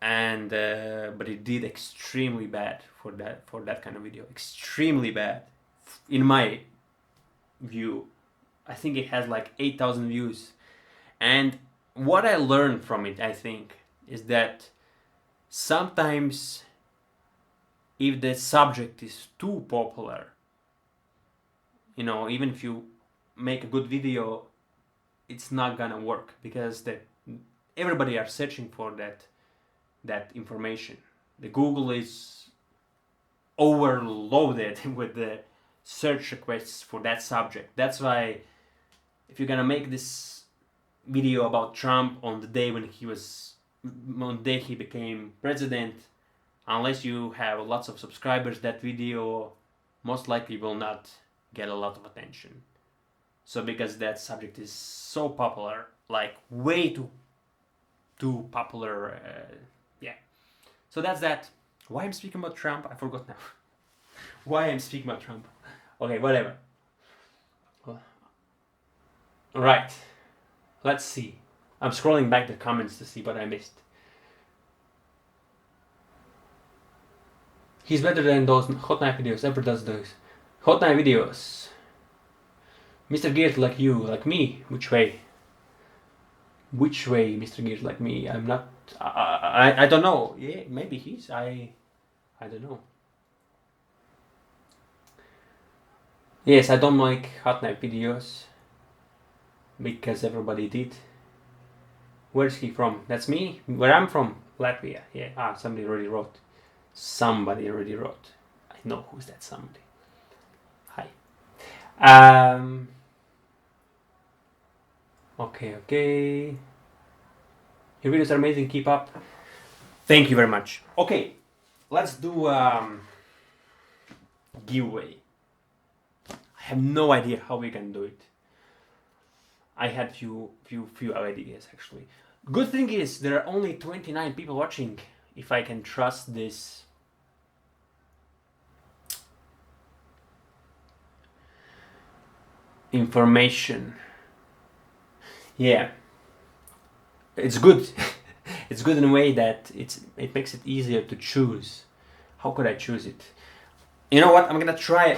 and but it did extremely bad for that kind of video. Extremely bad, in my view. I think it has like 8,000 views, and what I learned from it, I think, is that sometimes if the subject is too popular, you know, even if you make a good video, it's not gonna work because everybody are searching for that information. The Google is overloaded with the search requests for that subject. That's why if you're gonna make this video about Trump on the day he became president, unless you have lots of subscribers, that video most likely will not get a lot of attention. So because that subject is so popular, like way too popular, yeah. So that's that. Why I'm speaking about Trump? I forgot now. Why I'm speaking about Trump? Okay, whatever. Right. Let's see. I'm scrolling back the comments to see what I missed. He's better than those hot knife videos. Ever does those hot knife videos. Mr. Gears like you, like me. Which way? Which way, Mr. Gears like me? I'm not. I don't know. Yeah, maybe he's. I don't know. Yes, I don't like hot knife videos because everybody did. Where's he from? That's me. Where I'm from? Latvia. Yeah. Somebody already wrote. I know who's that somebody. Hi. Okay. Your videos are amazing. Keep up. Thank you very much. Okay, let's do giveaway. I have no idea how we can do it. I had few ideas actually. Good thing is there are only 29 people watching. If I can trust this information. Yeah, it's good. It's good in a way that it makes it easier to choose. How could I choose it? You know what? I'm gonna try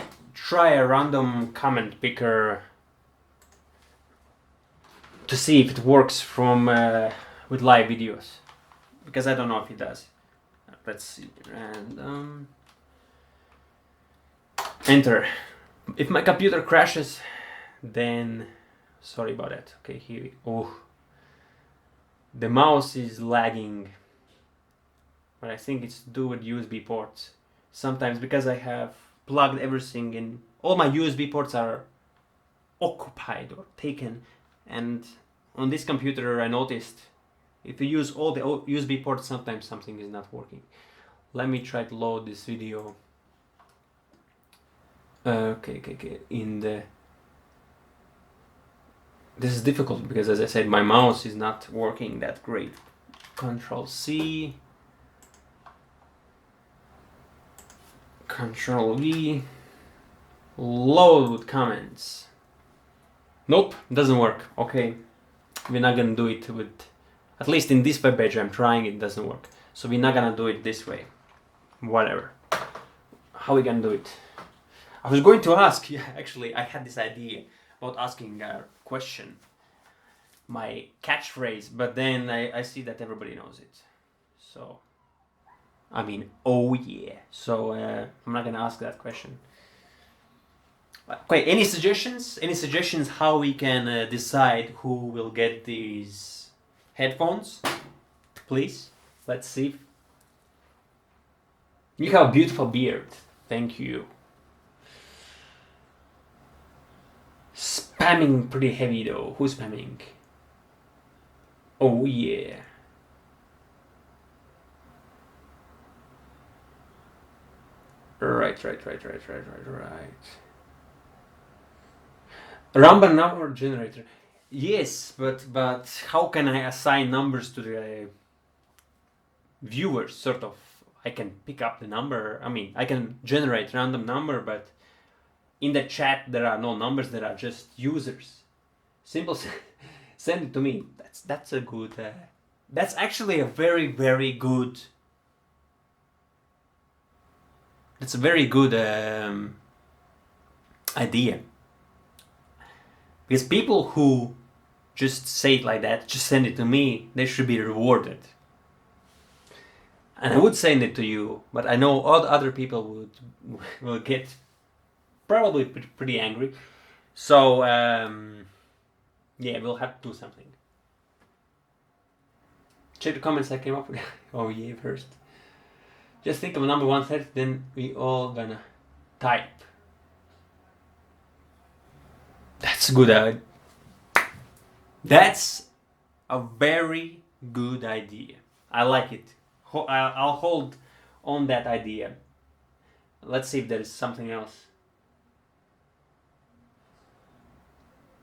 a random comment picker to see if it works from with live videos, because I don't know if it does. Let's see. Random. Enter. If my computer crashes, then sorry about that. Okay, here. Oh, the mouse is lagging, but I think it's to do with USB ports. Sometimes because I have plugged everything in, all my USB ports are occupied or taken, and on this computer I noticed If you use all the USB ports, sometimes something is not working. Let me try to load this video. Okay. This is difficult because, as I said, my mouse is not working that great. Control C. Control V. Load comments. Nope, doesn't work. Okay, we're not gonna do it with, at least in this web page I'm trying, it doesn't work. So we're not gonna do it this way. Whatever. How we gonna do it? I was going to ask, yeah, actually I had this idea about asking a question, my catchphrase, but then I see that everybody knows it. So, I mean, oh yeah. So I'm not gonna ask that question. Okay, any suggestions? Any suggestions how we can decide who will get these headphones? Please, let's see. You have a beautiful beard. Thank you. Spamming pretty heavy though. Who's spamming? Oh yeah. Right. Random number generator. Yes, but how can I assign numbers to the viewers? Sort of. I can pick up the number. I mean, I can generate random number, but in the chat there are no numbers. There are just users. Simple. Send it to me. That's a good. That's actually a very good. That's a very good idea. Because people who just say it like that, just send it to me, they should be rewarded. And I would send it to you, but I know all the other people will get probably pretty angry. So yeah, we'll have to do something. Check the comments I came up with. Oh yeah, first. Just think of number 130, then we all gonna type. That's good. That's a very good idea. I like it. I'll hold on that idea. Let's see if there is something else.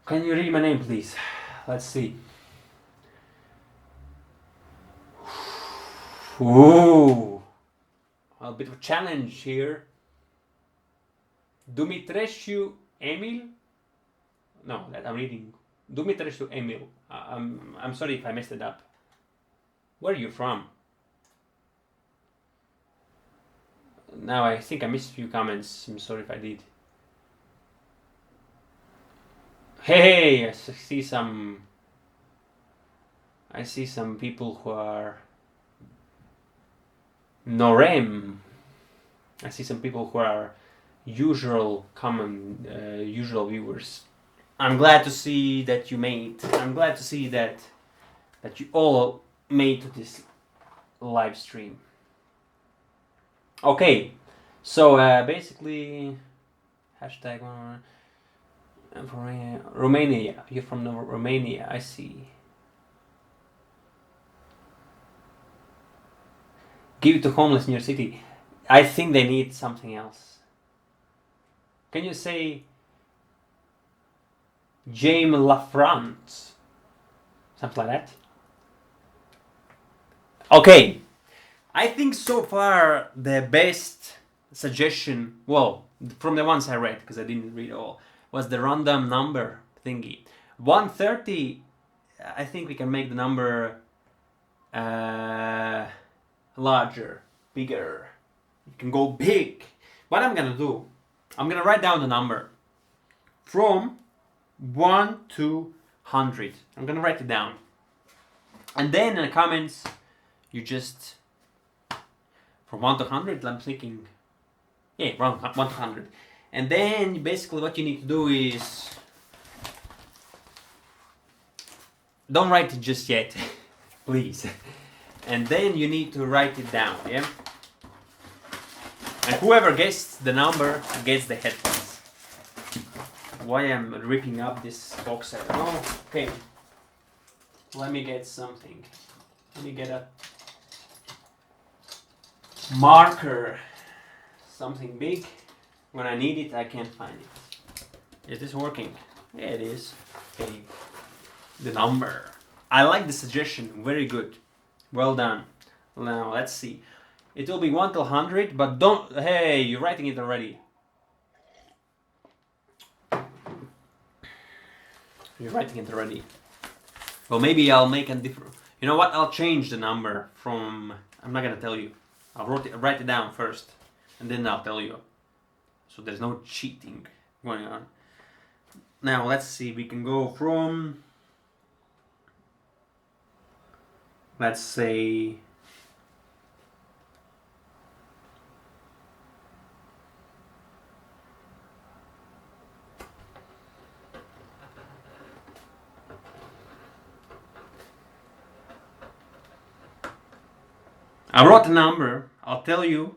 Can you read my name, please? Let's see. Ooh, a bit of a challenge here. Dumitrescu Emil. No, that I'm reading. Dumitrescu Emil. I'm sorry if I messed it up. Where are you from? Now I think I missed a few comments. I'm sorry if I did. Hey, I see some people who are Norem. I see some people who are usual viewers. I'm glad to see that you made. I'm glad to see that you all made to this live stream. Okay, so basically, hashtag from Romania. You're from Romania. I see. Give it to homeless in your city. I think they need something else. Can you say James Lafrance? Something like that. Okay. I think so far the best suggestion, well, from the ones I read, because I didn't read all, was the random number thingy. 130, I think we can make the number larger, bigger. You can go big. What I'm gonna do, I'm gonna write down the number from 1 to 100. I'm gonna write it down. And then in the comments, you just, from 1 to 100, I'm thinking, yeah, 1 to 100. And then basically what you need to do is, don't write it just yet, please. And then you need to write it down, yeah? And whoever guesses the number gets the headphones. Why I'm ripping up this box, I don't know. Okay, let me get something. Let me get a marker. Something big. When I need it, I can't find it. Is this working? Yeah, it is. Okay. The number. I like the suggestion. Very good. Well done. Now, let's see. It will be 1 till 100, but don't... Hey, you're writing it already. You're writing it already. Well, maybe I'll make a different... You know what? I'll change the number from... I'm not gonna tell you. I'll write it down first, and then I'll tell you. So there's no cheating going on. Now, let's see. We can go from... Let's say... I wrote a number. I'll tell you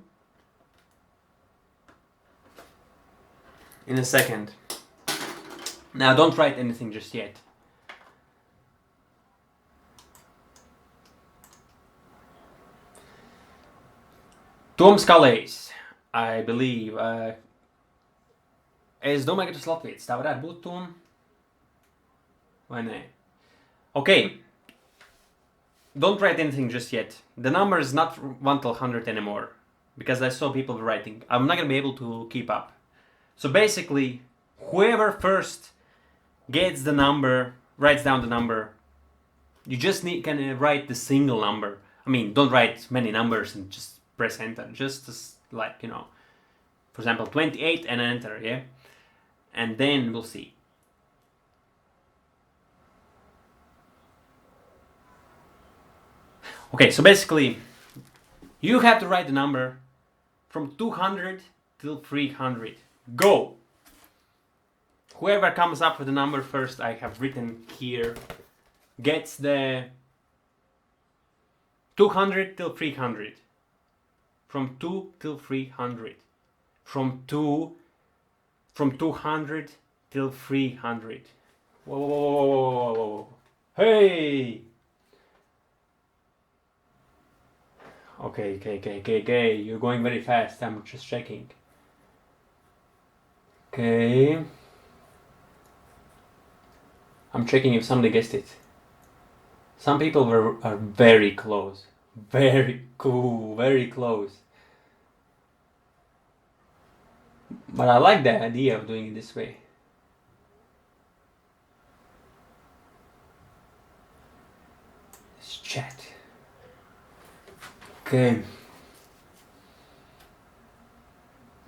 in a second. Now don't write anything just yet. Tom Skalejs, I believe. Es domāju, ka tas Latvijas. Tā varētu būt, Tom? Vai nē? Okay. Don't write anything just yet. The number is not 1 till 100 anymore, because I saw people writing. I'm not gonna be able to keep up. So basically, whoever first gets the number, writes down the number, you just can write the single number. I mean, don't write many numbers and just press enter. Just like, you know, for example, 28 and enter, yeah? And then we'll see. Okay, so basically, you have to write the number from 200 till 300. Go! Whoever comes up with the number first, I have written here, gets the 200 till 300. From 2 till 300. From 200 till 300. Whoa, whoa, whoa, whoa, whoa, whoa. Hey! Okay, you're going very fast. I'm just checking. Okay. I'm checking if somebody guessed it. Some people are very close. Very cool, very close. But I like the idea of doing it this way. Let's chat. Okay.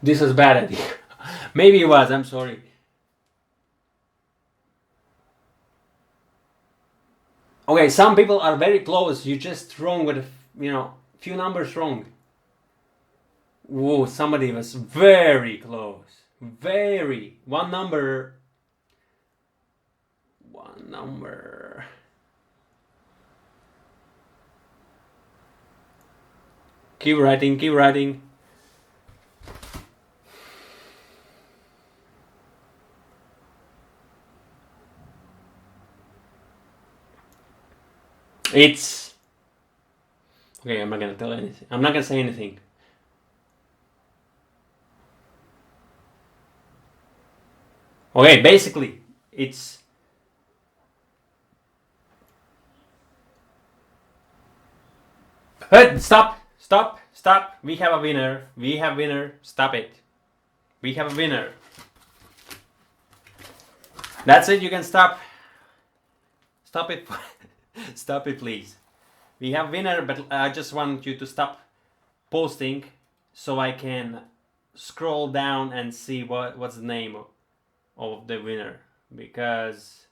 This was a bad idea. Maybe it was, I'm sorry. Okay, some people are very close. You just wrong with few numbers wrong. Whoa, somebody was very close. Very. One number. Keep writing. It's... Okay, I'm not gonna tell anything. I'm not gonna say anything. Okay, basically, it's... Hey, stop! We have a winner. Stop it. We have a winner. That's it, you can stop. Stop it. Stop it, please. We have winner, but I just want you to stop posting so I can scroll down and see what's the name of the winner. Because...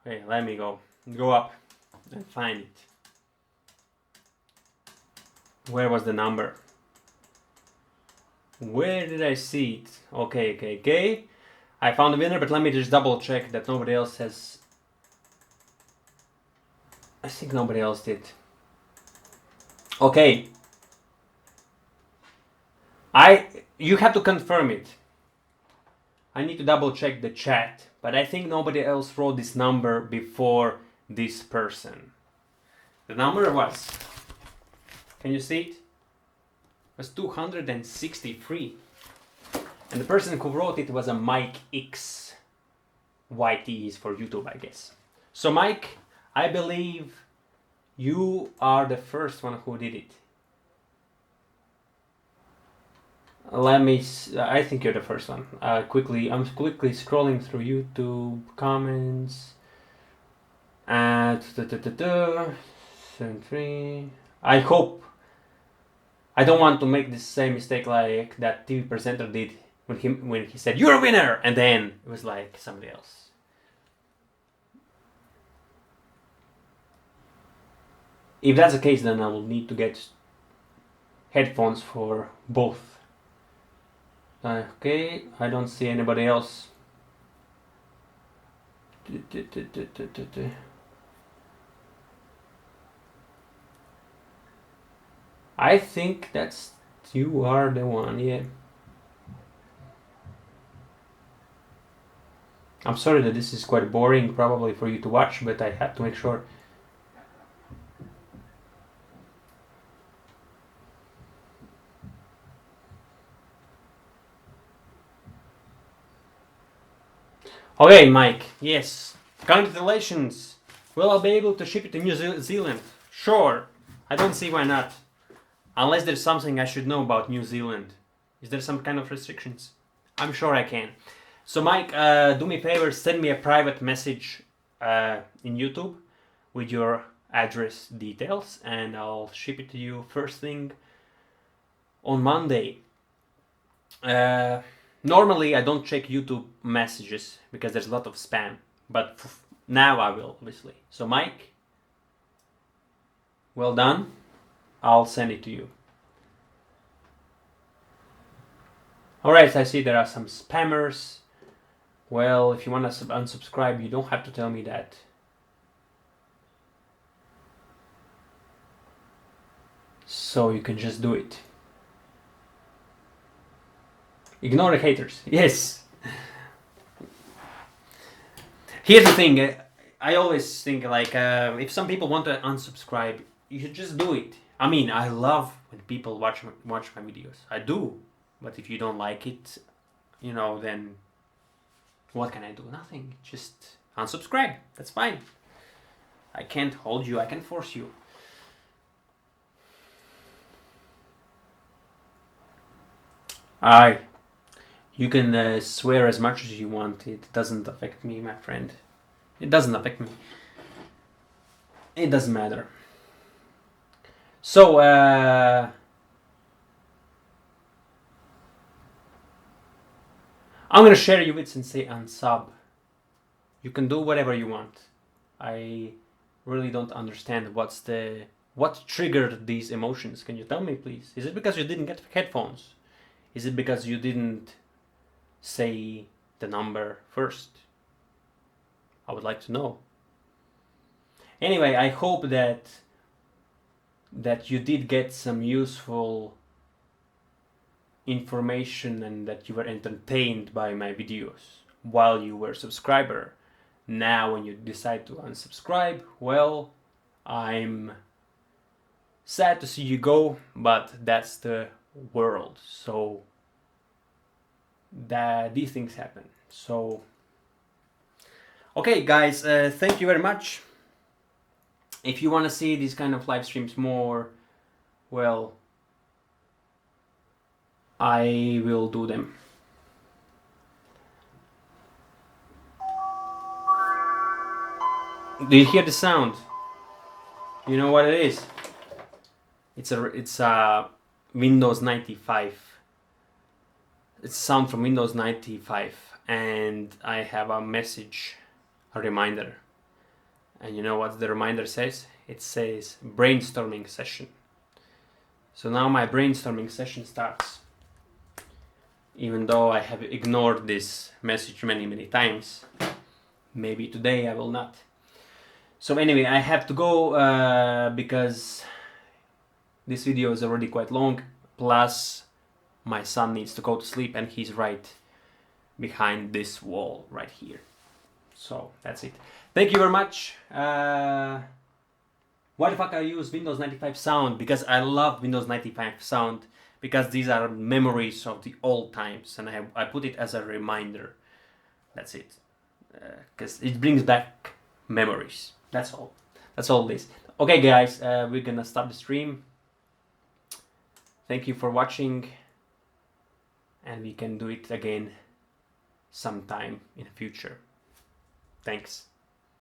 Okay, let me go up and find it. Where was the number? Where did I see it? Okay. I found the winner, but let me just double check that nobody else has... I think nobody else did. Okay. You have to confirm it. I need to double check the chat, but I think nobody else wrote this number before this person. The number was, can you see it? It was 263. And the person who wrote it was a Mike X. YT is for YouTube, I guess. So Mike, I believe you are the first one who did it. I think you're the first one. I'm quickly scrolling through YouTube comments. 73. I hope. I don't want to make the same mistake like that TV presenter did when he said you're a winner, and then it was like somebody else. If that's the case, then I will need to get headphones for both. Okay, I don't see anybody else. I think you are the one, yeah. I'm sorry that this is quite boring probably for you to watch, but I have to make sure. Okay, Mike, yes. Congratulations. Will I be able to ship it to New Zealand? Sure. I don't see why not. Unless there's something I should know about New Zealand. Is there some kind of restrictions? I'm sure I can. So Mike, do me a favor, send me a private message in YouTube with your address details, and I'll ship it to you first thing on Monday. Normally I don't check YouTube messages because there's a lot of spam, but now I will, obviously. So Mike, well done. I'll send it to you. Alright, I see there are some spammers. Well, if you want to unsubscribe, you don't have to tell me that. So you can just do it. Ignore the haters. Yes. Here's the thing. I always think like if some people want to unsubscribe, you should just do it. I mean, I love when people watch my videos. I do. But if you don't like it, then what can I do? Nothing. Just unsubscribe. That's fine. I can't hold you. I can force you. You can swear as much as you want. It doesn't affect me, my friend. It doesn't affect me. It doesn't matter. So, I'm gonna share you with Sensei unsub. You can do whatever you want. I really don't understand what triggered these emotions. Can you tell me, please? Is it because you didn't get headphones? Is it because you didn't say the number first? I would like to know. Anyway, I hope that you did get some useful information and that you were entertained by my videos while you were a subscriber. Now when you decide to unsubscribe, well, I'm sad to see you go, but that's the world. So these things happen. So okay guys, thank you very much. If you want to see these kind of live streams more, well, I will do them. Do you hear the sound? You know what it is? It's a Windows 95. It's sound from Windows 95, and I have a message, a reminder. And you know what the reminder says? It says brainstorming session. So now my brainstorming session starts. Even though I have ignored this message many times, maybe today I will not. So anyway, I have to go because this video is already quite long, plus my son needs to go to sleep and he's right behind this wall right here. So that's it. Thank you very much. Why the fuck I use Windows 95 sound? Because I love Windows 95 sound, because these are memories of the old times, and I put it as a reminder. That's it. Because it brings back memories. That's all. That's all this. Okay, guys, we're gonna stop the stream. Thank you for watching, and we can do it again sometime in the future. Thanks.